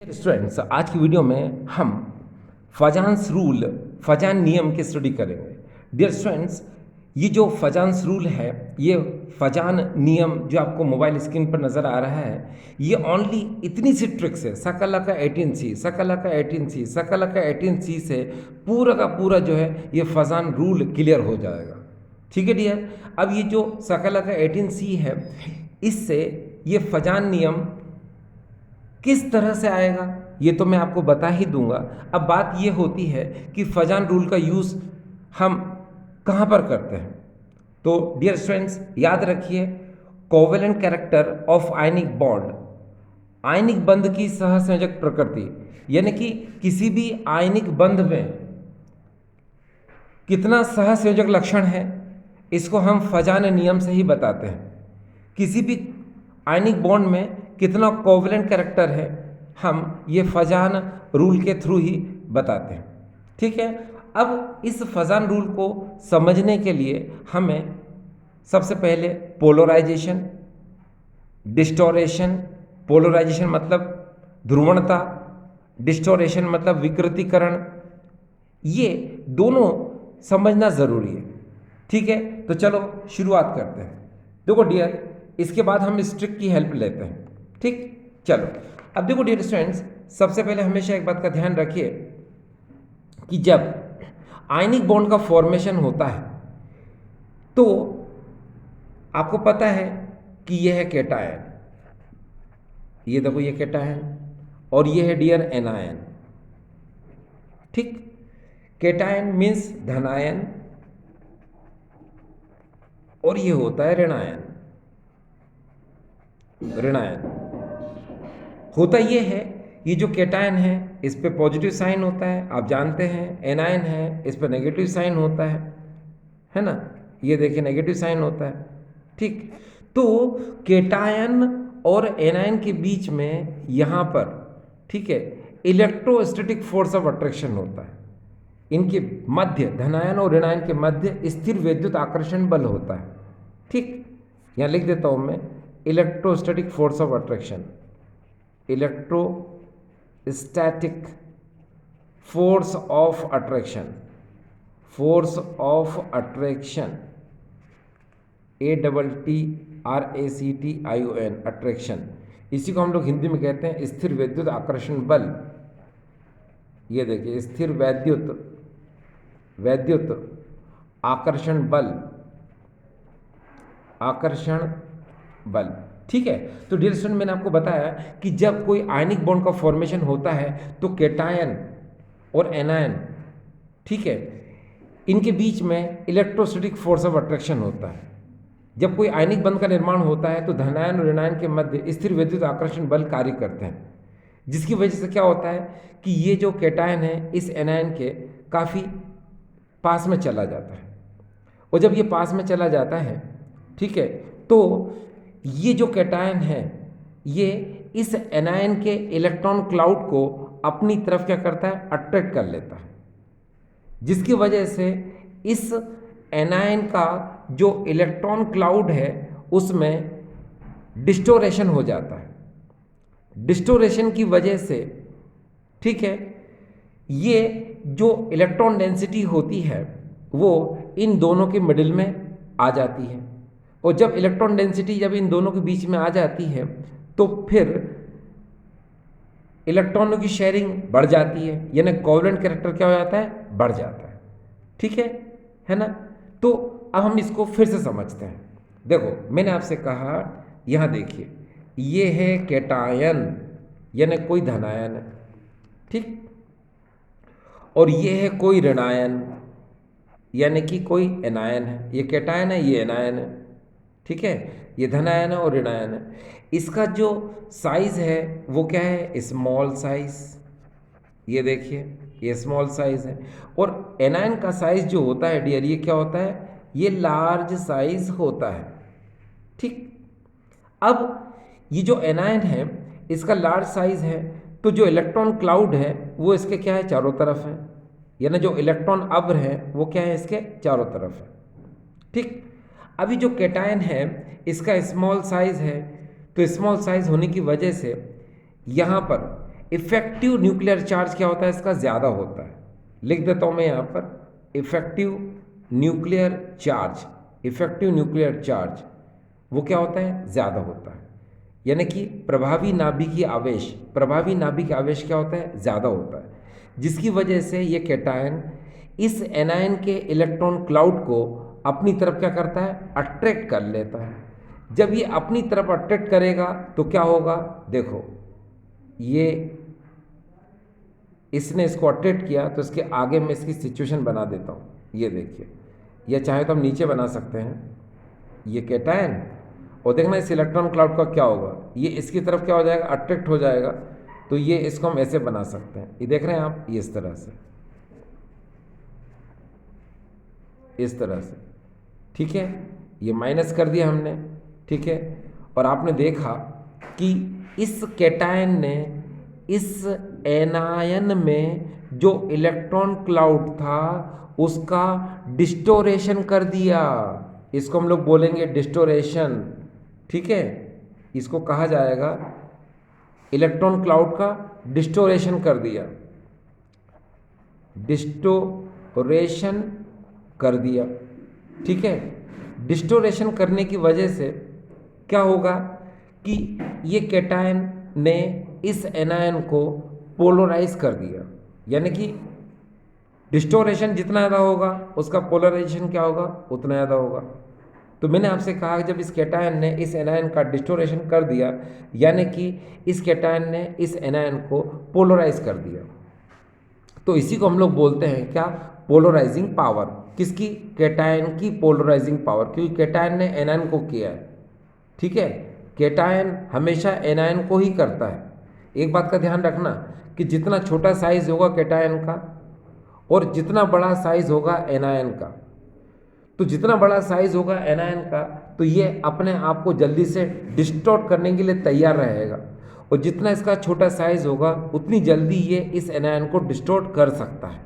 Students, आज की video में हम फजान नियम की स्टडी करेंगे। डियर स्टूडेंट्स, ये जो फजान्स रूल है, ये फजान नियम जो आपको मोबाइल स्क्रीन पर नज़र आ रहा है, ये ओनली इतनी सी ट्रिक्स है। सकला का 18C, सकला का 18C, सकला का 18C से पूरा का पूरा जो है ये फजान रूल क्लियर हो जाएगा। ठीक है डियर। अब ये जो सकला का 18C है, इससे ये फजान नियम किस तरह से आएगा ये तो मैं आपको बता ही दूंगा। अब बात ये होती है कि फजान रूल का यूज़ हम कहाँ पर करते हैं। तो डियर स्टूडेंट्स, याद रखिए, covalent character of ionic bond, ionic बंध की सहसंयोजक प्रकृति, यानी कि किसी भी आयनिक बंध में कितना सहसंयोजक लक्षण है, इसको हम फजान नियम से ही बताते हैं। किसी भी आयनिक बॉन्ड में कितना कोवेलेंट कैरेक्टर है, हम ये फजान रूल के थ्रू ही बताते हैं। ठीक है। अब इस फजान रूल को समझने के लिए हमें सबसे पहले पोलराइजेशन, डिस्टोरेशन, पोलराइजेशन मतलब ध्रुवणता, डिस्टोरेशन मतलब विकृतीकरण, ये दोनों समझना ज़रूरी है। ठीक है, तो चलो शुरुआत करते हैं। देखो डियर, इसके बाद हम इस ट्रिक की हेल्प लेते हैं। ठीक, चलो। अब देखो डियर स्टूडेंट्स, सबसे पहले हमेशा एक बात का ध्यान रखिए कि जब आयनिक बॉन्ड का फॉर्मेशन होता है तो आपको पता है कि यह है कैटायन, ये देखो ये कैटायन, और ये है डियर एनायन। ठीक, कैटायन मीन्स धनायन और ये होता है ऋणायन। ऋणायन होता ये है, ये जो कैटायन है इस पे पॉजिटिव साइन होता है, आप जानते हैं। एनायन है, इस पे नेगेटिव साइन होता है ना। ये देखिए नेगेटिव साइन होता है। ठीक, तो कैटायन और एनायन के बीच में यहाँ पर, ठीक है, इलेक्ट्रोस्टैटिक फोर्स ऑफ अट्रैक्शन होता है। इनके मध्य, धनायन और ऋणायन के मध्य स्थिर विद्युत आकर्षण बल होता है। ठीक, यहाँ लिख देता हूँ मैं, electrostatic force of attraction, electrostatic force of attraction, force of attraction, ATTRACTION, attraction. इसी को हम लोग हिंदी में कहते हैं स्थिर विद्युत आकर्षण बल। ये देखिए, स्थिर वैद्युत आकर्षण बल, आकर्षण बल। ठीक है। तो डियर स्टूडेंट, मैंने आपको बताया कि जब कोई आयनिक बॉन्ड का फॉर्मेशन होता है तो कैटायन और एनायन, ठीक है, इनके बीच में इलेक्ट्रोस्टैटिक फोर्स ऑफ अट्रैक्शन होता है। जब कोई आयनिक बंध का निर्माण होता है तो धनायन और ऋणायन के मध्य स्थिर विद्युत आकर्षण बल कार्य करते हैं, जिसकी वजह से क्या होता है कि ये जो कैटायन है इस एनायन के काफ़ी पास में चला जाता है। और जब ये पास में चला जाता है, ठीक है, तो ये जो कैटायन है ये इस एनायन के इलेक्ट्रॉन क्लाउड को अपनी तरफ क्या करता है, अट्रैक्ट कर लेता है, जिसकी वजह से इस एनायन का जो इलेक्ट्रॉन क्लाउड है उसमें डिस्टोरेशन हो जाता है। डिस्टोरेशन की वजह से, ठीक है, ये जो इलेक्ट्रॉन डेंसिटी होती है वो इन दोनों के मिडिल में आ जाती है। और जब इलेक्ट्रॉन डेंसिटी जब इन दोनों के बीच में आ जाती है तो फिर इलेक्ट्रॉनों की शेयरिंग बढ़ जाती है, यानी कोवेलेंट कैरेक्टर क्या हो जाता है, बढ़ जाता है। ठीक है ना। तो अब हम इसको फिर से समझते हैं। देखो, मैंने आपसे कहा, यहाँ देखिए, ये है कैटायन यानी कोई धनायन है, ठीक, और ये है कोई ऋणायन यानी कि कोई एनायन है। ये कैटायन है, ये एनायन है, ठीक है, ये धनायन है और ऋणायन है। इसका जो साइज है वो क्या है, स्मॉल साइज। ये देखिए, ये स्मॉल साइज है। और एनायन का साइज जो होता है डियर, ये क्या होता है, ये लार्ज साइज होता है। ठीक, अब ये जो एनायन है इसका लार्ज साइज है, तो जो इलेक्ट्रॉन क्लाउड है वो इसके क्या है, चारों तरफ है, यानी जो इलेक्ट्रॉन अब्र है वो क्या है, इसके चारों तरफ है। ठीक, अभी जो कैटायन है इसका स्मॉल साइज है, तो स्मॉल साइज होने की वजह से यहाँ पर इफेक्टिव न्यूक्लियर चार्ज क्या होता है इसका, ज़्यादा होता है। लिख देता हूँ मैं यहाँ पर, effective nuclear charge, effective nuclear charge वो क्या होता है, ज़्यादा होता है। यानी कि प्रभावी नाभिकीय आवेश, प्रभावी नाभिकीय आवेश क्या होता है, ज़्यादा होता है, जिसकी वजह से ये कैटायन इस एनायन के इलेक्ट्रॉन क्लाउड को अपनी तरफ क्या करता है, अट्रैक्ट कर लेता है। जब ये अपनी तरफ अट्रैक्ट करेगा तो क्या होगा, देखो ये इसने इसको अट्रैक्ट किया तो इसके आगे मैं इसकी सिचुएशन बना देता हूँ। ये देखिए, ये चाहे तो हम नीचे बना सकते हैं, ये कैटायन, और देखना इस इलेक्ट्रॉन क्लाउड का क्या होगा, ये इसकी तरफ क्या हो जाएगा, अट्रैक्ट हो जाएगा। तो ये इसको हम ऐसे बना सकते हैं, ये देख रहे हैं आप, ये इस तरह से, इस तरह से, ठीक है। ये माइनस कर दिया हमने, ठीक है। और आपने देखा कि इस कैटायन ने इस एनायन में जो इलेक्ट्रॉन क्लाउड था उसका डिस्टोरेशन कर दिया। इसको हम लोग बोलेंगे डिस्टोरेशन, ठीक है। इसको कहा जाएगा इलेक्ट्रॉन क्लाउड का डिस्टोरेशन कर दिया, डिस्टोरेशन कर दिया, ठीक है। डिस्टोरेशन करने की वजह से क्या होगा कि ये कैटायन ने इस एनायन को पोलराइज कर दिया। यानी कि डिस्टोरेशन जितना ज़्यादा होगा उसका पोलराइजेशन क्या होगा, उतना ज़्यादा होगा। तो मैंने आपसे कहा कि जब इस कैटायन ने इस एनायन का डिस्टोरेशन कर दिया, यानी कि इस कैटायन ने इस एनायन को पोलराइज कर दिया, तो इसी को हम लोग बोलते हैं क्या, पोलराइजिंग पावर। किसकी, कैटायन की पोलराइजिंग पावर, क्योंकि कैटायन ने एनायन को किया है, ठीक है। कैटायन हमेशा एनायन को ही करता है। एक बात का ध्यान रखना कि जितना छोटा साइज होगा कैटायन का और जितना बड़ा साइज होगा एनायन का, तो जितना बड़ा साइज होगा एनायन का तो ये अपने आप को जल्दी से डिस्टॉर्ट करने के लिए तैयार रहेगा, और जितना इसका छोटा साइज होगा उतनी जल्दी ये इस एनायन को डिस्टॉर्ट कर सकता है,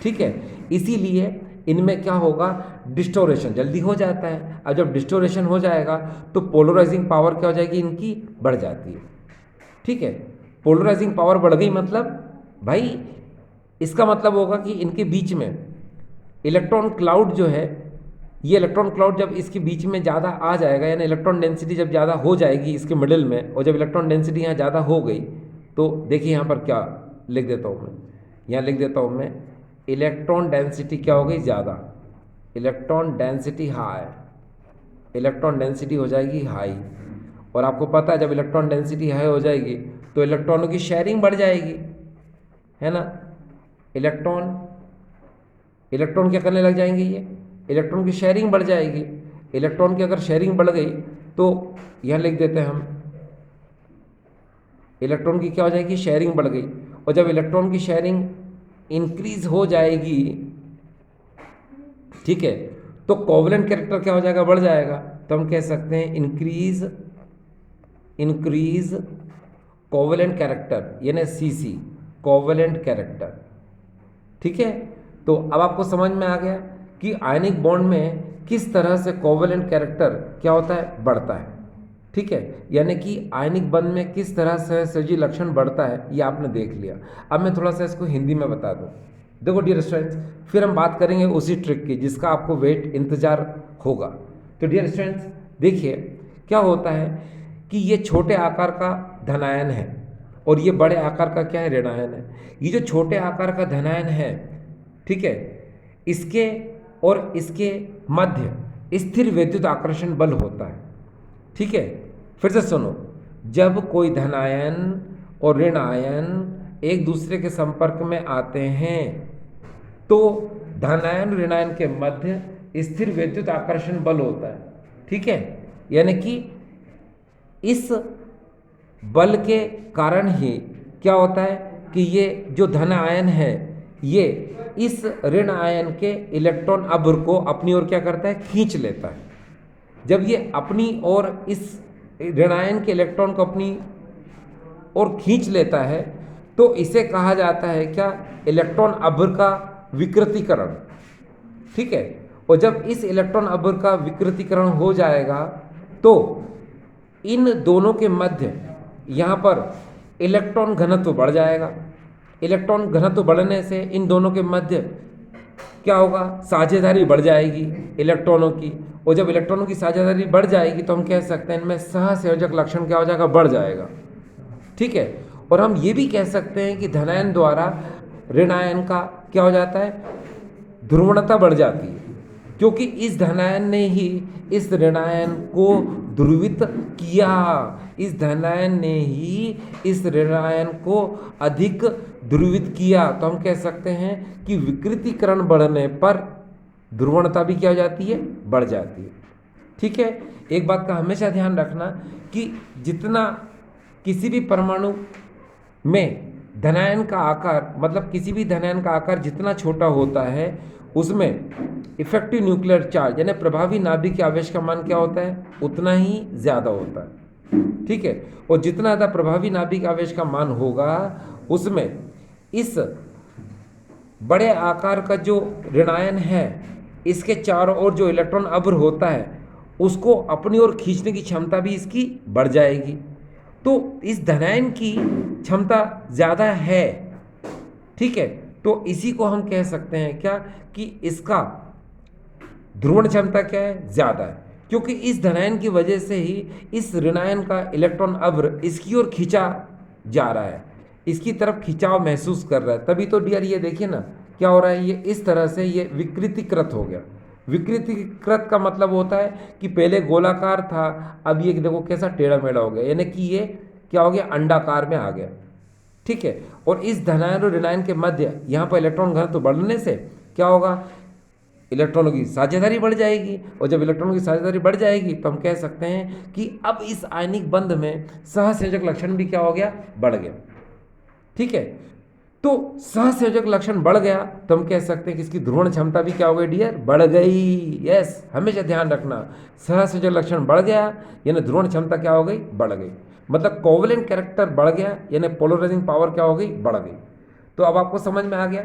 ठीक है। इसीलिए इनमें क्या होगा, डिस्टोरेशन जल्दी हो जाता है। अब जब डिस्टोरेशन हो जाएगा तो पोलराइजिंग पावर क्या हो जाएगी, इनकी बढ़ जाती है, ठीक है। पोलराइजिंग पावर बढ़ गई मतलब भाई इसका मतलब होगा कि इनके बीच में इलेक्ट्रॉन क्लाउड जो है, ये इलेक्ट्रॉन क्लाउड जब इसके बीच में ज़्यादा आ जाएगा, यानी इलेक्ट्रॉन डेंसिटी जब ज़्यादा हो जाएगी इसके मिडिल में, और जब इलेक्ट्रॉन डेंसिटी यहाँ ज़्यादा हो गई तो देखिए यहाँ पर क्या लिख देता हूँ मैं, यहाँ लिख देता हूँ मैं, इलेक्ट्रॉन डेंसिटी क्या हो गई ज़्यादा, electron density high, electron density हो जाएगी हाई। और आपको पता है जब इलेक्ट्रॉन डेंसिटी हाई हो जाएगी तो इलेक्ट्रॉनों की शेयरिंग बढ़ जाएगी, है ना। इलेक्ट्रॉन क्या करने लग जाएंगे, ये इलेक्ट्रॉन की शेयरिंग बढ़ जाएगी। इलेक्ट्रॉन की अगर शेयरिंग बढ़ गई तो यहाँ लिख देते हैं हम, इलेक्ट्रॉन की क्या हो जाएगी, शेयरिंग बढ़ गई। और जब इलेक्ट्रॉन की शेयरिंग इंक्रीज हो जाएगी, ठीक है, तो कोवेलेंट कैरेक्टर क्या हो जाएगा, बढ़ जाएगा। तो हम कह सकते हैं इंक्रीज कोवेलेंट कैरेक्टर, यानी सीसी, कोवेलेंट कैरेक्टर, ठीक है। तो अब आपको समझ में आ गया कि आयनिक बॉन्ड में किस तरह से कोवेलेंट कैरेक्टर क्या होता है, बढ़ता है, ठीक है। यानी कि आयनिक बंध में किस तरह से सहजी लक्षण बढ़ता है ये आपने देख लिया। अब मैं थोड़ा सा इसको हिंदी में बता दूं। देखो डियर स्टूडेंट्स, फिर हम बात करेंगे उसी ट्रिक की जिसका आपको वेट इंतजार होगा। तो डियर स्टूडेंट्स देखिए क्या होता है कि ये छोटे आकार का धनायन है और ये बड़े आकार का क्या है, ऋणायन है। ये जो छोटे आकार का धनायन है, ठीक है, इसके और इसके मध्य स्थिर विद्युत आकर्षण बल होता है, ठीक है। फिर से सुनो, जब कोई धनायन और ऋण आयन एक दूसरे के संपर्क में आते हैं तो धनायन ऋणायन के मध्य स्थिर विद्युत आकर्षण बल होता है, ठीक है। यानी कि इस बल के कारण ही क्या होता है कि ये जो धन आयन है ये इस ऋण आयन के इलेक्ट्रॉन अभ्र को अपनी ओर क्या करता है, खींच लेता है। जब ये अपनी ओर इस ऋण आयन के इलेक्ट्रॉन को अपनी ओर खींच लेता है तो इसे कहा जाता है क्या, इलेक्ट्रॉन अभ्र का विकृतीकरण, ठीक है। और जब इस इलेक्ट्रॉन अभ्र का विकृतीकरण हो जाएगा तो इन दोनों के मध्य यहाँ पर इलेक्ट्रॉन घनत्व बढ़ जाएगा। इलेक्ट्रॉन घनत्व बढ़ने से इन दोनों के मध्य क्या होगा, साझेदारी बढ़ जाएगी इलेक्ट्रॉनों की। और जब इलेक्ट्रॉनों की साझेदारी बढ़ जाएगी तो हम कह सकते हैं इनमें सहसंयोजक लक्षण क्या हो जाएगा, बढ़ जाएगा। ठीक है। और हम ये भी कह सकते हैं कि धनायन द्वारा ऋणायन का क्या हो जाता है, ध्रुवणता बढ़ जाती है, क्योंकि इस धनायन ने ही इस ऋणायन को ध्रुवित किया। इस धनायन ने ही इस ऋणायन को अधिक ध्रुवित किया। तो हम कह सकते हैं कि विकृतीकरण बढ़ने पर ध्रुवणता भी क्या हो जाती है, बढ़ जाती है। ठीक है। एक बात का हमेशा ध्यान रखना कि जितना किसी भी परमाणु में धनायन का आकार, मतलब किसी भी धनायन का आकार जितना छोटा होता है उसमें इफेक्टिव न्यूक्लियर चार्ज यानी प्रभावी नाभिक के आवेश का मान क्या होता है, उतना ही ज़्यादा होता है। ठीक है। और जितना ज़्यादा प्रभावी नाभिक आवेश का मान होगा उसमें इस बड़े आकार का जो ऋणायन है इसके चारों ओर जो इलेक्ट्रॉन अभ्र होता है उसको अपनी ओर खींचने की क्षमता भी इसकी बढ़ जाएगी। तो इस धनायन की क्षमता ज़्यादा है। ठीक है। तो इसी को हम कह सकते हैं क्या, कि इसका ध्रुवण क्षमता क्या है, ज़्यादा है, क्योंकि इस धनायन की वजह से ही इस ऋणायन का इलेक्ट्रॉन अभ्र इसकी ओर खींचा जा रहा है, इसकी तरफ खिंचाव महसूस कर रहा है। तभी तो डियर ये देखिए ना क्या हो रहा है, ये इस तरह से ये विकृतीकृत हो गया। विकृतीकृत का मतलब होता है कि पहले गोलाकार था, अब ये देखो कैसा टेढ़ा मेढ़ा हो गया, यानी कि ये क्या हो गया, अंडाकार में आ गया। ठीक है। और इस धनायन और ऋणायन के मध्य यहाँ पर इलेक्ट्रॉन घनत्व बढ़ने से क्या होगा, इलेक्ट्रॉनों की साझेदारी बढ़ जाएगी। और जब इलेक्ट्रॉनों की साझेदारी बढ़ जाएगी तो हम कह सकते हैं कि अब इस आयनिक बंध में सहसंयोजक लक्षण भी क्या हो गया, बढ़ गया। ठीक है। तो सहसंयोजक लक्षण बढ़ गया तो हम कह सकते हैं कि इसकी ध्रुवण क्षमता भी क्या हो गई डियर, बढ़ गई। यस, हमेशा ध्यान रखना, सहसंयोजक लक्षण बढ़ गया यानी ध्रुवण क्षमता क्या हो गई, बढ़ गई। मतलब कोवेलेंट कैरेक्टर बढ़ गया यानी पोलराइजिंग पावर क्या हो गई, बढ़ गई। तो अब आपको समझ में आ गया।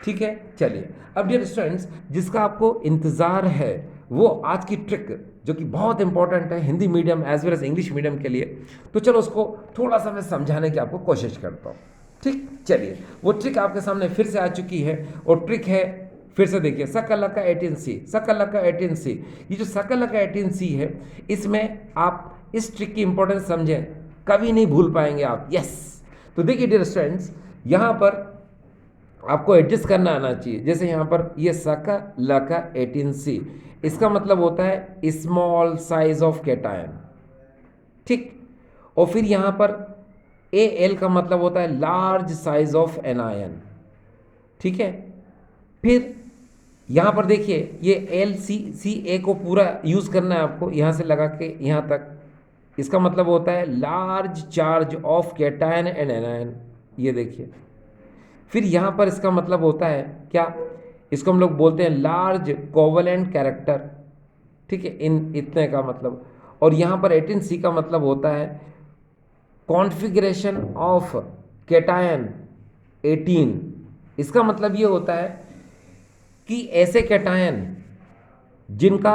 ठीक है। चलिए अब डियर स्टूडेंट्स, जिसका आपको इंतज़ार है वो आज की ट्रिक जो कि बहुत इंपॉर्टेंट है Hindi medium as well as English medium के लिए, तो चलो उसको थोड़ा सा मैं समझाने की आपको कोशिश करता हूँ। ठीक, चलिए वो ट्रिक आपके सामने फिर से आ चुकी है और ट्रिक है, फिर से देखिए, सकलका 18C, सकलका 18C। ये जो सकलका 18C है इसमें आप इस ट्रिक की इंपॉर्टेंस समझें, कभी नहीं भूल पाएंगे आप। यस, तो देखिए डियर स्टूडेंट्स, यहाँ पर आपको एडजस्ट करना आना चाहिए। जैसे यहाँ पर ये सकलका 18C, इसका मतलब होता है स्मॉल साइज ऑफ कैटायन। ठीक। और फिर यहाँ पर AL का मतलब होता है लार्ज साइज ऑफ एनायन। ठीक है। फिर यहाँ पर देखिए ये LCCA को पूरा यूज़ करना है आपको, यहाँ से लगा के यहाँ तक। इसका मतलब होता है large charge of cation and anion, ये देखिए। फिर यहाँ पर इसका मतलब होता है क्या, इसको हम लोग बोलते हैं लार्ज कोवेलेंट कैरेक्टर। ठीक है, इन इतने का मतलब। और यहाँ पर 18C का मतलब होता है कॉन्फ़िगरेशन ऑफ कैटायन 18। इसका मतलब ये होता है कि ऐसे कैटायन जिनका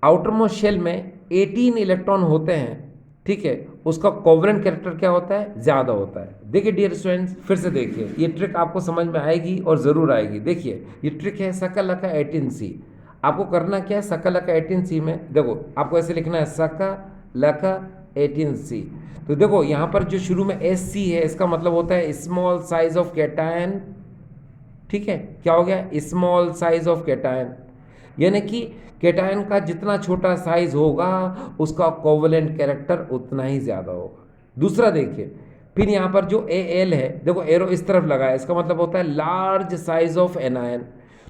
आउटरमोस्ट शेल में 18 इलेक्ट्रॉन होते हैं, ठीक है, उसका कोवेलेंट कैरेक्टर क्या होता है, ज़्यादा होता है। देखिए डियर स्टूडेंट्स, फिर से देखिए, ये ट्रिक आपको समझ में आएगी और ज़रूर आएगी। देखिए ये ट्रिक है सकलका 18C। आपको करना क्या है, सकलका 18C में देखो आपको ऐसे लिखना है सकलका 18C। तो देखो यहाँ पर जो शुरू में SC है इसका मतलब होता है स्मॉल साइज ऑफ कैटायन। ठीक है, क्या हो गया, स्मॉल साइज ऑफ कैटायन, यानी कि कैटायन का जितना छोटा साइज होगा उसका कोवेलेंट कैरेक्टर उतना ही ज़्यादा होगा। दूसरा देखिए, फिर यहाँ पर जो AL है, देखो एरो इस तरफ लगा है, इसका मतलब होता है लार्ज साइज ऑफ एनायन।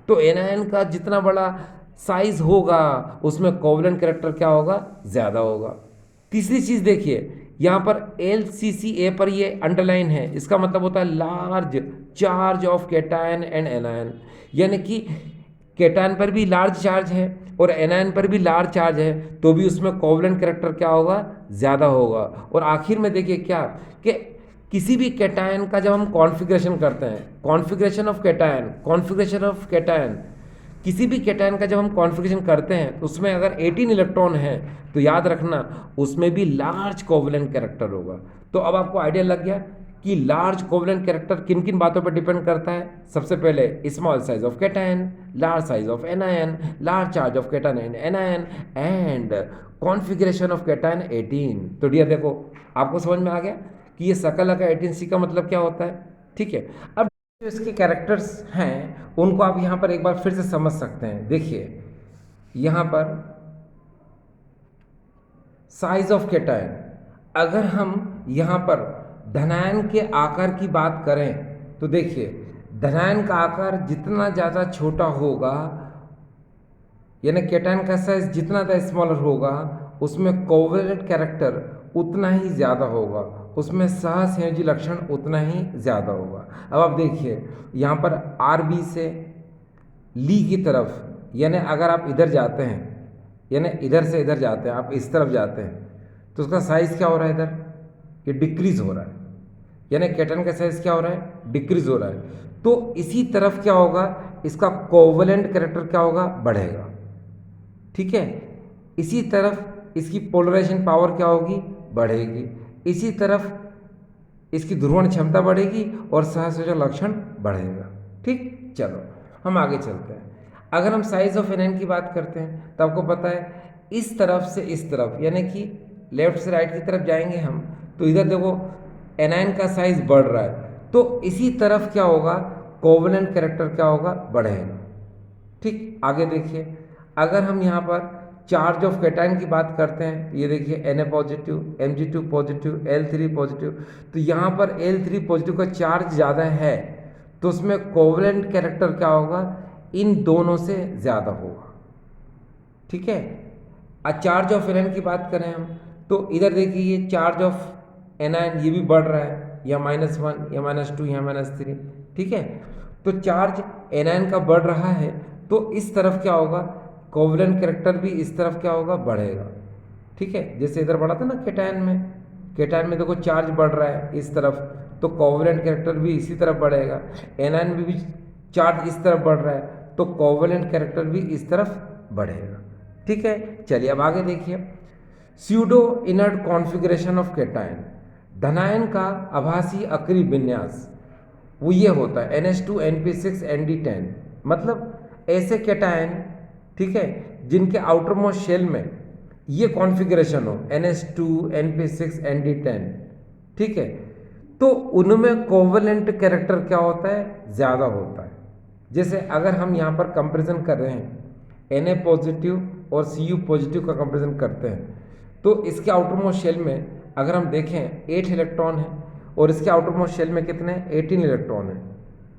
तो एनायन का जितना बड़ा साइज होगा उसमें कोवेलेंट कैरेक्टर क्या होगा, ज़्यादा होगा। तीसरी चीज़ देखिए, यहाँ पर LCCA पर ये अंडरलाइन है, इसका मतलब होता है large charge of cation and anion, यानी कि कैटायन पर भी लार्ज चार्ज है और एनायन पर भी लार्ज चार्ज है, तो भी उसमें कोवेलेंट कैरेक्टर क्या होगा, ज़्यादा होगा। और आखिर में देखिए क्या, कि किसी भी कैटायन का जब हम कॉन्फ़िगरेशन करते हैं, configuration of cation, configuration of cation, किसी भी कैटायन का जब हम कॉन्फ़िगरेशन करते हैं तो उसमें अगर 18 इलेक्ट्रॉन है तो याद रखना उसमें भी लार्ज कोवेलेंट कैरेक्टर होगा। तो अब आपको आइडिया लग गया कि लार्ज कोवलेंट कैरेक्टर किन किन बातों पर डिपेंड करता है। सबसे पहले small size of cation, large size of anion, large charge of cation and anion and configuration of cation 18। तो डियर देखो, आपको समझ में आ गया कि ये सकल का 18C का मतलब क्या होता है। ठीक है, अब जो इसके कैरेक्टर्स हैं उनको आप यहाँ पर एक बार फिर से समझ सकते हैं। देखिए यहाँ पर साइज ऑफ कैटायन, अगर हम यहाँ पर धनायन के आकार की बात करें तो देखिए धनायन का आकार जितना ज़्यादा छोटा होगा, यानी कैटायन का साइज जितना ज़्यादा स्मॉलर होगा, उसमें कोवलेंट कैरेक्टर उतना ही ज़्यादा होगा, उसमें सहसंयोजी लक्षण उतना ही ज़्यादा होगा। अब आप देखिए यहाँ पर RB से ली की तरफ, यानी अगर आप इधर जाते हैं, यानी इधर से इधर जाते हैं, आप इस तरफ जाते हैं, तो उसका साइज़ क्या हो रहा है, इधर ये डिक्रीज हो रहा है, यानी कैटायन का साइज़ क्या हो रहा है, डिक्रीज हो रहा है। तो इसी तरफ क्या होगा, इसका कोवलेंट कैरेक्टर क्या होगा, बढ़ेगा। ठीक है, इसी तरफ इसकी पोलराइजेशन पावर क्या होगी, बढ़ेगी। इसी तरफ इसकी ध्रुवण क्षमता बढ़ेगी और सहसंयोजक लक्षण बढ़ेगा। ठीक, चलो हम आगे चलते हैं। अगर हम साइज ऑफ एनायन की बात करते हैं तो आपको पता है इस तरफ से इस तरफ, यानी कि लेफ्ट से राइट की तरफ जाएंगे हम, तो इधर देखो एनायन का साइज बढ़ रहा है, तो इसी तरफ क्या होगा, कोवलेंट कैरेक्टर क्या होगा, बढ़ेगा। ठीक, आगे देखिए अगर हम यहाँ पर चार्ज ऑफ कैटायन की बात करते हैं, ये देखिए Na positive, Mg2 positive, L3 positive, तो यहाँ पर L3 पॉजिटिव का चार्ज ज़्यादा है, तो उसमें कोवलेंट कैरेक्टर क्या होगा, इन दोनों से ज़्यादा होगा। ठीक है, चार्ज ऑफ एनायन की बात करें हम, तो इधर देखिए ये चार्ज ऑफ एनायन ये भी बढ़ रहा है, या -1 या -2 या -3। ठीक है, तो चार्ज एनायन का बढ़ रहा है, तो इस तरफ क्या होगा, कोवलेंट कैरेक्टर भी इस तरफ क्या होगा, बढ़ेगा। ठीक है, जैसे इधर बढ़ा था ना कैटायन में देखो चार्ज बढ़ रहा है इस तरफ, तो कोवलेंट कैरेक्टर भी इसी तरफ बढ़ेगा। एनायन में भी चार्ज इस तरफ बढ़ रहा है, तो कोवलेंट कैरेक्टर भी इस तरफ बढ़ेगा। ठीक है, चलिए अब आगे देखिए pseudo inert configuration of cation. धनायन का आभासी अक्रिय विन्यास वो ये होता है NH2 NP6 ND10, मतलब ऐसे कैटायन, ठीक है, जिनके आउटर मोस्ट शेल में ये कॉन्फ़िगरेशन हो NH2 NP6 ND10। ठीक है, तो उनमें कोवलेंट कैरेक्टर क्या होता है, ज़्यादा होता है। जैसे अगर हम यहाँ पर कंपैरिजन कर रहे हैं Na पॉजिटिव और Cu पॉजिटिव का कंपैरिजन करते हैं, तो इसके आउटर मोस्ट शेल में अगर हम देखें 8 इलेक्ट्रॉन है और इसके आउटर मोस्ट शेल में कितने, 18 इलेक्ट्रॉन है।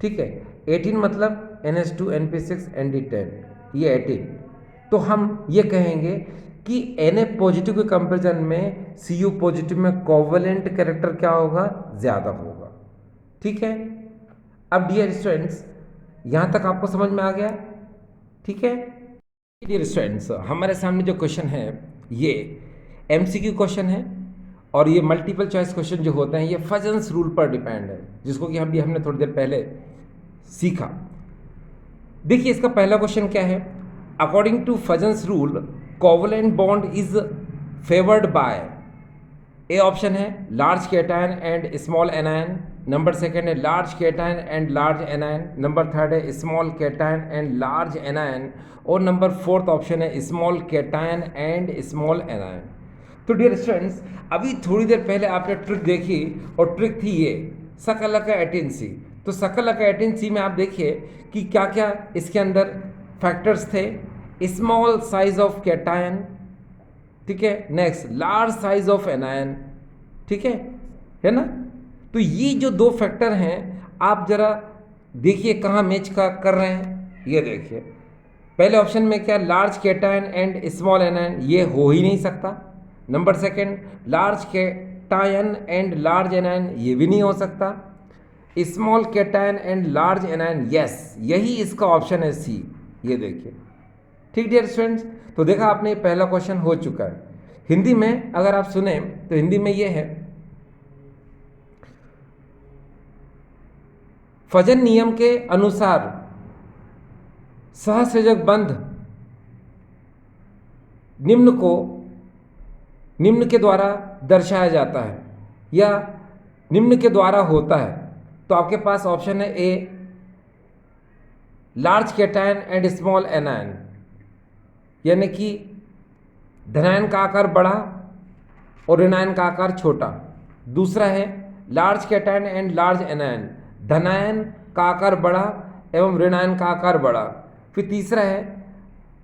ठीक है, 18 मतलब NH2 NP6 ND10, ये 18। तो हम ये कहेंगे कि Na पॉजिटिव के कंपैरिजन में Cu पॉजिटिव में कोवलेंट कैरेक्टर क्या होगा, ज़्यादा होगा। ठीक है, अब डियर स्टूडेंट्स यहाँ तक आपको समझ में आ गया। ठीक है डियर स्टूडेंट्स, हमारे सामने जो क्वेश्चन है ये MCQ क्वेश्चन है, और ये मल्टीपल चॉइस क्वेश्चन जो होते हैं ये फजन्स रूल पर डिपेंड है, जिसको कि हमने थोड़ी देर पहले सीखा। देखिए इसका पहला क्वेश्चन क्या है, according to Fajans rule covalent bond is favoured by, A option है large cation and small anion, number second है large cation and large anion, number third है small cation and large anion, और number fourth option है small cation and small anion. तो dear students अभी थोड़ी देर पहले आपने ट्रिक देखी, और ट्रिक थी ये सकल का 18C। तो सकल का 18C में आप देखिए कि क्या क्या इसके अंदर फैक्टर्स थे, स्मॉल साइज ऑफ कैटायन, ठीक है, next large size of anion, ठीक है ना। तो ये जो दो फैक्टर हैं आप जरा देखिए कहाँ मैच का कर रहे हैं। ये देखिए पहले ऑप्शन में क्या, large cation and small anion, ये हो ही नहीं सकता। Number second large cation and large anion, ये भी नहीं हो सकता। Small cation and large anion, yes यही इसका ऑप्शन है सी। ये देखिए ठीक डियर स्टूडेंट्स, तो देखा आपने ये पहला क्वेश्चन हो चुका है। हिंदी में अगर आप सुने तो हिंदी में ये है, फजन नियम के अनुसार सहसंयोजक बंध निम्न के द्वारा दर्शाया जाता है, या निम्न के द्वारा होता है, तो आपके पास ऑप्शन है A, large cation and small anion, यानी कि धनायन का आकार बड़ा और ऋणायन का आकार छोटा। दूसरा है large cation and large anion, धनायन का आकार बड़ा एवं ऋणायन का आकार बड़ा। फिर तीसरा है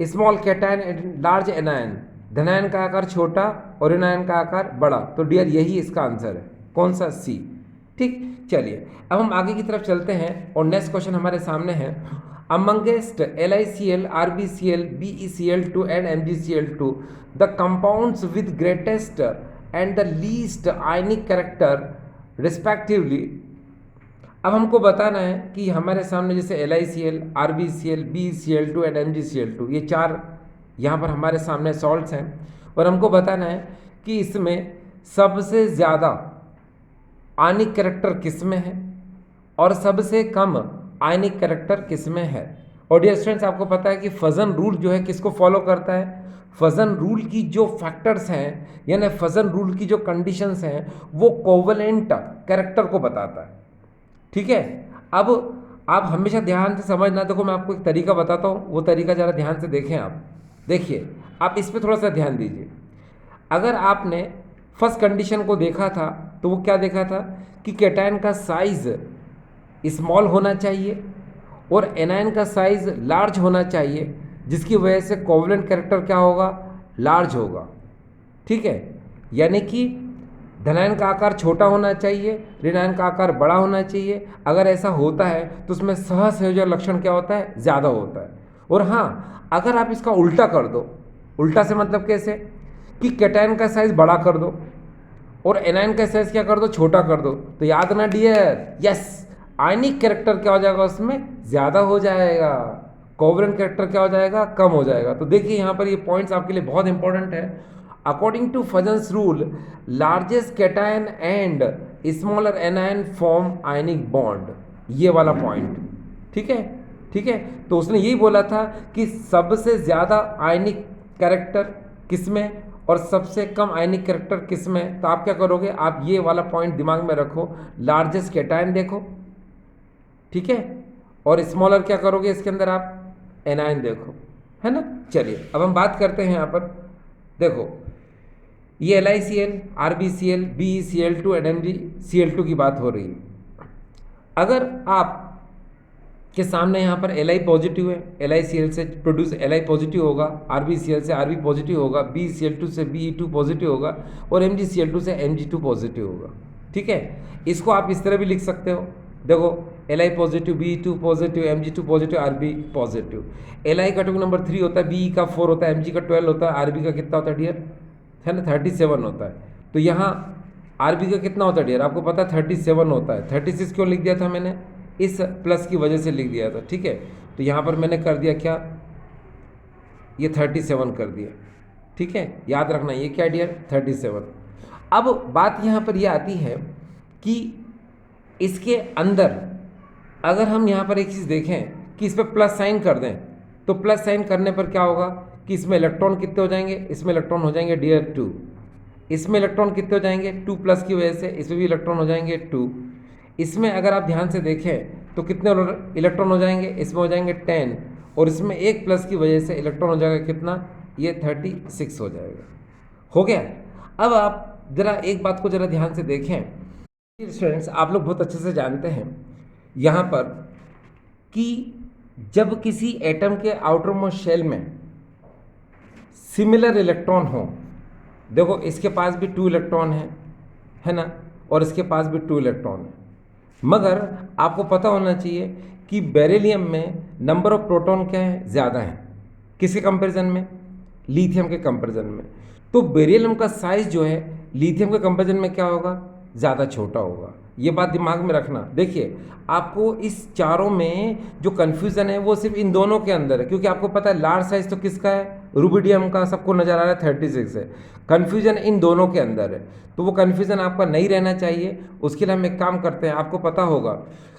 small cation and large anion, धनायन का आकार छोटा और ऋणायन का आकार बड़ा। तो डियर यही इसका आंसर है, कौन सा? सी। ठीक, चलिए अब हम आगे की तरफ चलते हैं और नेक्स्ट क्वेश्चन हमारे सामने है, amongst LiCl, RbCl, BeCl2 and MgCl2, the compounds with greatest and the least ionic character respectively। अब हमको बताना है कि हमारे सामने जैसे LiCl, RbCl, BeCl2 and MgCl2, ये चार यहाँ पर हमारे सामने सॉल्ट्स हैं और हमको बताना है कि इसमें सबसे ज़्यादा आयनिक कैरेक्टर किस में है और सबसे कम आयनिक कैरेक्टर किस में है। और डियर स्टूडेंट्स, आपको पता है कि फजन रूल जो है किसको फॉलो करता है? फजन रूल की जो फैक्टर्स हैं यानी फजन रूल की जो कंडीशंस हैं वो कोवलेंट कैरेक्टर को बताता है। ठीक है, अब आप हमेशा ध्यान से समझना। देखो मैं आपको एक तरीका बताता हूँ, वो तरीका ज़रा ध्यान से देखें। आप देखिए, आप इस पर थोड़ा सा ध्यान दीजिए। अगर आपने फर्स्ट कंडीशन को देखा था तो वो क्या देखा था कि कैटायन का साइज स्मॉल होना चाहिए और एनायन का साइज लार्ज होना चाहिए, जिसकी वजह से कोवलेंट कैरेक्टर क्या होगा? लार्ज होगा। ठीक है, यानी कि धनायन का आकार छोटा होना चाहिए, ऋणायन का आकार बड़ा होना चाहिए। अगर ऐसा होता है तो उसमें सहसंयोजक लक्षण क्या होता है? ज़्यादा होता है। और हाँ, अगर आप इसका उल्टा कर दो, उल्टा से मतलब कैसे कि कैटायन का साइज बड़ा कर दो और एनायन का साइज क्या कर दो? छोटा कर दो, तो याद ना डियर, यस, आयनिक कैरेक्टर क्या हो जाएगा? उसमें ज़्यादा हो जाएगा, कोवलेंट कैरेक्टर क्या हो जाएगा? कम हो जाएगा। तो देखिए यहाँ पर ये पॉइंट्स आपके लिए बहुत इंपॉर्टेंट है। According to Fajans rule, largest cation and smaller anion form ionic bond, ये वाला पॉइंट। ठीक है, ठीक है, तो उसने यही बोला था कि सबसे ज़्यादा आयनिक कैरेक्टर किस में और सबसे कम आयनिक कैरेक्टर किस में। तो आप क्या करोगे? आप ये वाला पॉइंट दिमाग में रखो, लार्जेस्ट कैटायन देखो, ठीक है, और स्मॉलर क्या करोगे इसके अंदर? आप एनायन देखो, है ना। चलिए अब हम बात करते हैं यहाँ पर। देखो ये LiCl, RbCl, BeCl2 and MgCl2 की बात हो रही है। अगर आप के सामने यहाँ पर Li पॉजिटिव है, LiCl से प्रोड्यूस Li पॉजिटिव होगा, RbCl से Rb पॉजिटिव होगा, BeCl2 से Be2 पॉजिटिव होगा और MgCl2 से Mg2 पॉजिटिव होगा। ठीक है, इसको आप इस तरह भी लिख सकते हो। देखो Li positive, Be2 positive, Mg2 positive, Rb positive. Li का टोक नंबर 3 होता है, Be का 4 होता है, Mg का 12 होता है, Rb का कितना होता है डियर? है ना, 37 होता है। तो यहाँ Rb का कितना होता है डियर? आपको पता है 37 होता है। 36 क्यों लिख दिया था मैंने? इस प्लस की वजह से लिख दिया था। ठीक है, तो यहाँ पर मैंने कर दिया क्या? ये 37 कर दिया। ठीक है, याद रखना ये क्या डियर? 37। अब बात यहाँ पर यह आती है कि इसके अंदर अगर हम यहाँ पर एक चीज़ देखें कि इस पर प्लस साइन कर दें, तो प्लस साइन करने पर क्या होगा कि इसमें इलेक्ट्रॉन कितने हो जाएंगे? इसमें इलेक्ट्रॉन हो जाएंगे डियर 2। इसमें इलेक्ट्रॉन कितने हो जाएंगे? 2 प्लस की वजह से इसमें भी इलेक्ट्रॉन हो जाएंगे 2। इसमें अगर आप ध्यान से देखें तो कितने इलेक्ट्रॉन हो जाएंगे? इसमें हो जाएंगे 10 और इसमें 1 प्लस की वजह से इलेक्ट्रॉन हो जाएगा कितना? ये 36 हो जाएगा। हो गया। अब आप ज़रा एक बात को ज़रा ध्यान से देखें स्टूडेंट्स, आप लोग बहुत अच्छे से जानते हैं यहाँ पर कि जब किसी एटम के आउटर मोस्ट शेल में सिमिलर इलेक्ट्रॉन हो, देखो इसके पास भी 2 इलेक्ट्रॉन है ना, और इसके पास भी 2 इलेक्ट्रॉन है, मगर आपको पता होना चाहिए कि बेरिलियम में नंबर ऑफ प्रोटॉन क्या है? ज़्यादा है। किसके कंपैरिजन में? लिथियम के कंपैरिजन में। तो बेरिलियम का साइज जो है लिथियम के कंपैरिजन में क्या होगा? ज़्यादा छोटा होगा। ये बात दिमाग में रखना। देखिए आपको इस चारों में जो कन्फ्यूज़न है वो सिर्फ इन दोनों के अंदर है, क्योंकि आपको पता है लार्ज साइज तो किसका है? रुबिडियम का, सबको नज़र आ रहा है 36 है। कन्फ्यूज़न इन दोनों के अंदर है, तो वो कन्फ्यूज़न आपका नहीं रहना चाहिए। उसके लिए हम एक काम करते हैं, आपको पता होगा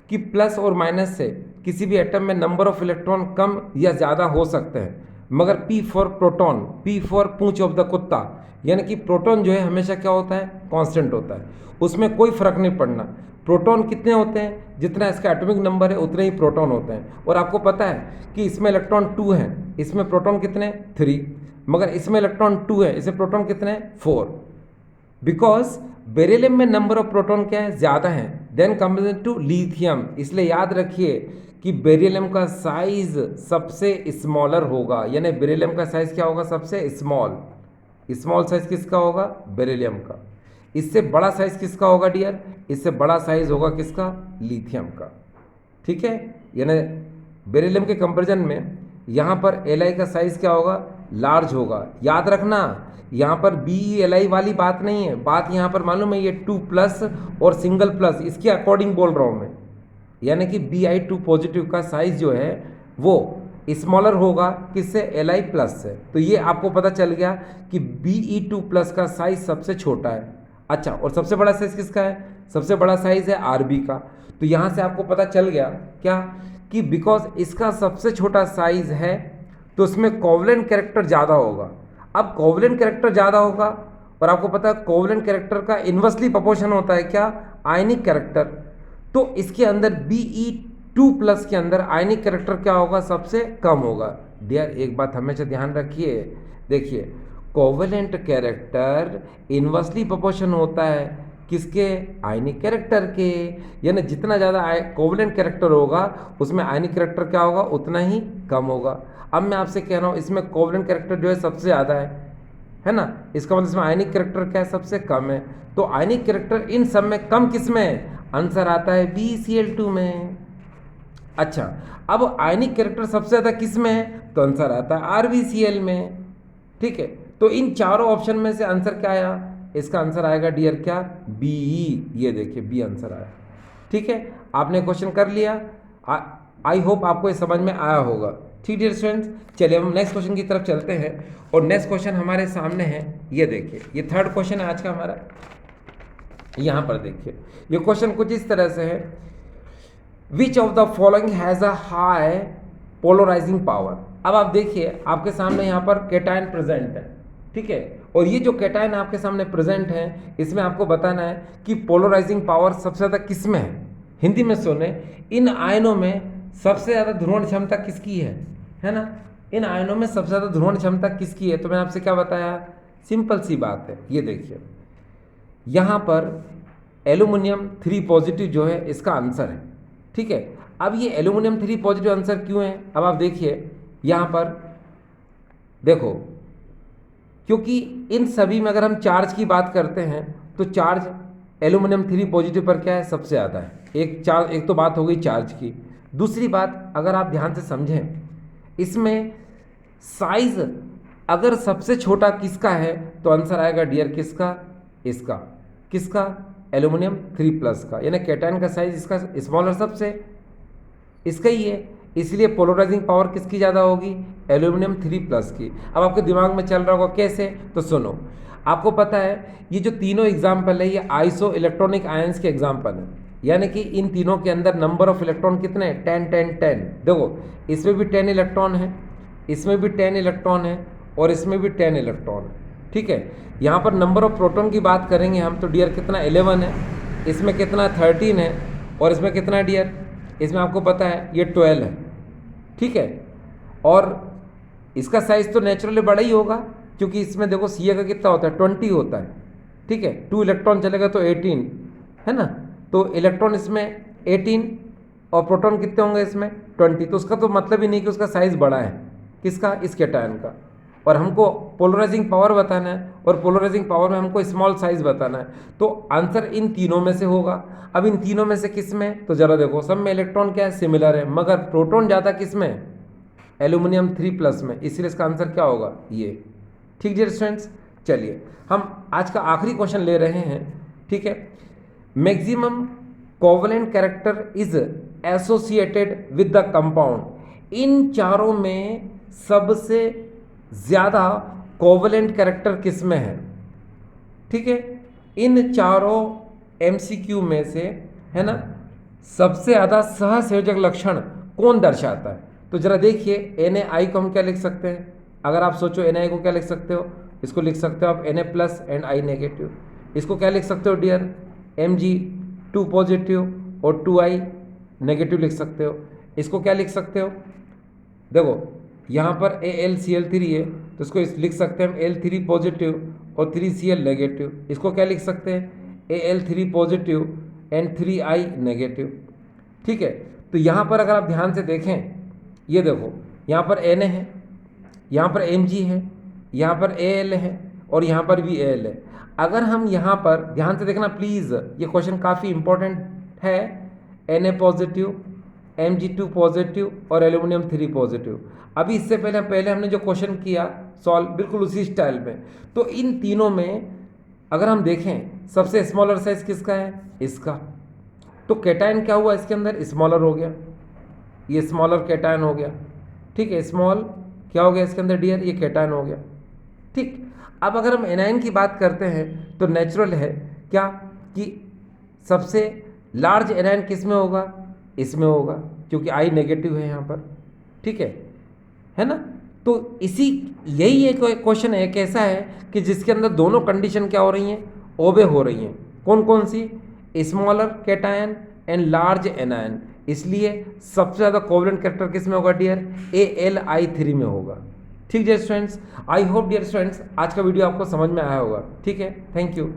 कि प्लस और माइनस से किसी भी एटम में नंबर ऑफ इलेक्ट्रॉन कम या ज़्यादा हो सकते हैं, मगर P for proton, P for Poonch of the कुत्ता, यानी कि प्रोटॉन जो है हमेशा क्या होता है, कांस्टेंट होता है, उसमें कोई फर्क नहीं पड़ना। प्रोटॉन कितने होते हैं, जितना इसका एटॉमिक नंबर है उतने ही प्रोटॉन होते हैं। और आपको पता है कि इसमें इलेक्ट्रॉन 2 हैं, इसमें प्रोटॉन कितने, 3, मगर इसमें इलेक्ट्रॉन 2 है, इसमें प्रोटॉन कितने, 4। बिकॉज बेरिलियम में नंबर ऑफ प्रोटॉन क्या है, ज़्यादा है देन कंपेयर टू लिथियम। इसलिए याद रखिए कि बेरिलियम का साइज सबसे स्मॉलर होगा, यानी बेरिलियम का साइज क्या होगा, सबसे स्मॉल। स्मॉल साइज किसका होगा, बेरिलियम का। इससे बड़ा साइज किसका होगा डियर, इससे बड़ा साइज होगा किसका, लिथियम का। ठीक है, यानी बेरिलियम के कंपैरिजन में यहाँ पर Li का साइज क्या होगा, लार्ज होगा। याद रखना यहाँ पर BeLi वाली बात नहीं है, बात यहाँ पर मालूम है ये 2+ और सिंगल प्लस, इसके अकॉर्डिंग बोल रहा हूँ मैं। यानी कि Bi2 पॉजिटिव का साइज जो है वो स्मॉलर होगा किससे, Li+ से। तो ये आपको पता चल गया कि Be2+ का साइज सबसे छोटा है। अच्छा, और सबसे बड़ा साइज किसका है, सबसे बड़ा साइज है Rb का। तो यहाँ से आपको पता चल गया क्या, कि बिकॉज इसका सबसे छोटा साइज है तो उसमें कोवलेंट कैरेक्टर ज़्यादा होगा। अब कोवलेंट कैरेक्टर ज़्यादा होगा, और आपको पता है कोवलेंट कैरेक्टर का इन्वर्सली प्रोपोर्शन होता है क्या, आयनिक कैरेक्टर। तो इसके अंदर Be2+ के अंदर आयनिक कैरेक्टर क्या होगा, सबसे कम होगा। डियर एक बात हमेशा ध्यान रखिए, देखिए कोवलेंट कैरेक्टर इन्वर्सली प्रोपोर्शन होता है किसके, आयनिक कैरेक्टर के। यानी जितना ज़्यादा कोवलेंट कैरेक्टर होगा उसमें आयनिक कैरेक्टर क्या होगा, उतना ही कम होगा। अब मैं आपसे कह रहा हूँ इसमें कोवलेंट कैरेक्टर जो है सबसे ज़्यादा है ना, इसका मतलब इसमें आयनिक कैरेक्टर क्या है, सबसे कम है। तो आयनिक कैरेक्टर इन सब में कम किस में है, आंसर आता है BeCl2 में। अच्छा, अब आयनिक कैरेक्टर सबसे ज़्यादा किस में है, तो आंसर आता है RbCl में। ठीक है, तो इन चारों ऑप्शन में से आंसर क्या आया, इसका आंसर आएगा डियर क्या, बी। ये देखिए बी आंसर आया। ठीक है, आपने क्वेश्चन कर लिया, आई होप आपको ये समझ में आया होगा। ठीक डियर स्टूडेंट्स, चलिए हम नेक्स्ट क्वेश्चन की तरफ चलते हैं। और नेक्स्ट क्वेश्चन हमारे सामने है, ये देखिए, ये थर्ड क्वेश्चन है आज का हमारा। यहाँ पर देखिए, ये क्वेश्चन कुछ इस तरह से है, which of the following has a high polarising power. अब आप देखिए आपके सामने यहाँ पर कैटायन प्रेजेंट है, ठीक है, और ये जो कैटायन आपके सामने प्रेजेंट है इसमें आपको बताना है कि पोलराइजिंग पावर सबसे ज़्यादा किस में है। हिंदी में सुने, इन आयनों में सबसे ज़्यादा ध्रुवण क्षमता किसकी है ना, इन आयनों में सबसे ज़्यादा ध्रुवण क्षमता किसकी है। तो मैंने आपसे क्या बताया, सिंपल सी बात है, ये देखिए यहाँ पर एल्यूमिनियम 3 पॉजिटिव जो है इसका आंसर है। ठीक है, अब ये एल्यूमिनियम 3 पॉजिटिव आंसर क्यों है, अब आप देखिए यहाँ पर देखो, क्योंकि इन सभी में अगर हम चार्ज की बात करते हैं तो चार्ज एल्यूमिनियम 3 पॉजिटिव पर क्या है, सबसे ज़्यादा है। एक तो बात हो गई चार्ज की। दूसरी बात अगर आप ध्यान से समझें, इसमें साइज अगर सबसे छोटा किसका है तो आंसर आएगा डियर किसका, इसका, किसका, एल्यूमिनियम 3+ का। यानी कैटायन का साइज इसका स्मॉलर सबसे इसका ही है, इसलिए पोलराइजिंग पावर किसकी ज़्यादा होगी, एल्यूमिनियम 3+ की। अब आपके दिमाग में चल रहा होगा कैसे, तो सुनो, आपको पता है ये जो तीनों एग्जाम्पल है ये आइसो इलेक्ट्रॉनिक आयंस के एग्जाम्पल हैं, यानी कि इन तीनों के अंदर नंबर ऑफ इलेक्ट्रॉन कितने हैं, 10 10 10। देखो इसमें भी 10 इलेक्ट्रॉन है, इसमें भी 10 इलेक्ट्रॉन है, और इसमें भी 10 इलेक्ट्रॉन है। ठीक है, यहाँ पर नंबर ऑफ प्रोटॉन की बात करेंगे हम तो डियर कितना 11 है, इसमें कितना 13 है, और इसमें कितना डियर, इसमें आपको पता है ये 12 है। ठीक है, और इसका साइज तो नेचुरली बड़ा ही होगा, क्योंकि इसमें देखो Ca का कितना होता है, 20 होता है। ठीक है, 2 इलेक्ट्रॉन चलेगा तो 18 है ना, तो इलेक्ट्रॉन इसमें 18 और प्रोटॉन कितने होंगे इसमें 20। तो उसका तो मतलब ही नहीं कि उसका साइज बड़ा है, किसका, इस कैटायन का। और हमको पोलराइजिंग पावर बताना है, और पोलराइजिंग पावर में हमको स्मॉल साइज बताना है, तो आंसर इन तीनों में से होगा। अब इन तीनों में से किस में, तो जरा देखो सब में इलेक्ट्रॉन क्या है, सिमिलर है, मगर प्रोटॉन ज़्यादा किस में, एल्यूमिनियम 3+ में, इसलिए इसका आंसर क्या होगा, ये। ठीक डियर स्टूडेंट्स, चलिए हम आज का आखिरी क्वेश्चन ले रहे हैं। ठीक है, maximum covalent character is associated with the compound. इन चारों में सबसे ज़्यादा कोवलेंट कैरेक्टर किस में है। ठीक है, इन चारों MCQ में से है ना, सबसे ज़्यादा सहसंयोजक लक्षण कौन दर्शाता है। तो जरा देखिए NaI को हम क्या लिख सकते हैं, अगर आप सोचो Na को क्या लिख सकते हो, इसको लिख सकते हो आप Na plus and I negative. इसको क्या लिख सकते हो डियर, Mg2 पॉजिटिव और 2I नेगेटिव लिख सकते हो। इसको क्या लिख सकते हो, देखो यहाँ पर AlCl3 है तो इसको लिख सकते हैं हम L3 पॉजिटिव और 3Cl नेगेटिव। इसको क्या लिख सकते हैं, Al3 positive and 3I negative. ठीक है, तो यहाँ पर अगर आप ध्यान से देखें, ये देखो यहाँ पर Na है, यहाँ पर Mg है, यहाँ पर Al है और यहाँ पर भी Al है। अगर हम यहाँ पर ध्यान से देखना प्लीज़, ये क्वेश्चन काफ़ी इंपॉर्टेंट है। Na पॉजिटिव, Mg2 पॉजिटिव और एल्यूमिनियम 3 पॉजिटिव। अभी इससे पहले हमने जो क्वेश्चन किया सॉल्व बिल्कुल उसी स्टाइल में, तो इन तीनों में अगर हम देखें सबसे स्मॉलर साइज किसका है, इसका। तो कैटायन क्या हुआ इसके अंदर, स्मॉलर हो गया, ये स्मॉलर कैटायन हो गया। ठीक है, स्मॉल क्या हो गया इसके अंदर डियर, ये कैटायन हो गया। ठीक, अब अगर हम एनायन की बात करते हैं तो नेचुरल है क्या कि सबसे लार्ज एनायन किस में होगा, इसमें होगा, क्योंकि I नेगेटिव है यहाँ पर। ठीक है ना। तो यही एक क्वेश्चन है, कैसा है कि जिसके अंदर दोनों कंडीशन क्या हो रही हैं, ओबे हो रही हैं। कौन कौन सी, smaller cation and large anion. इसलिए सबसे ज़्यादा कोवलेंट कैरेक्टर किस में होगा डियर, AlI3 में होगा। ठीक dear students, I hope dear students आज का वीडियो आपको समझ में आया होगा। ठीक है, थैंक यू।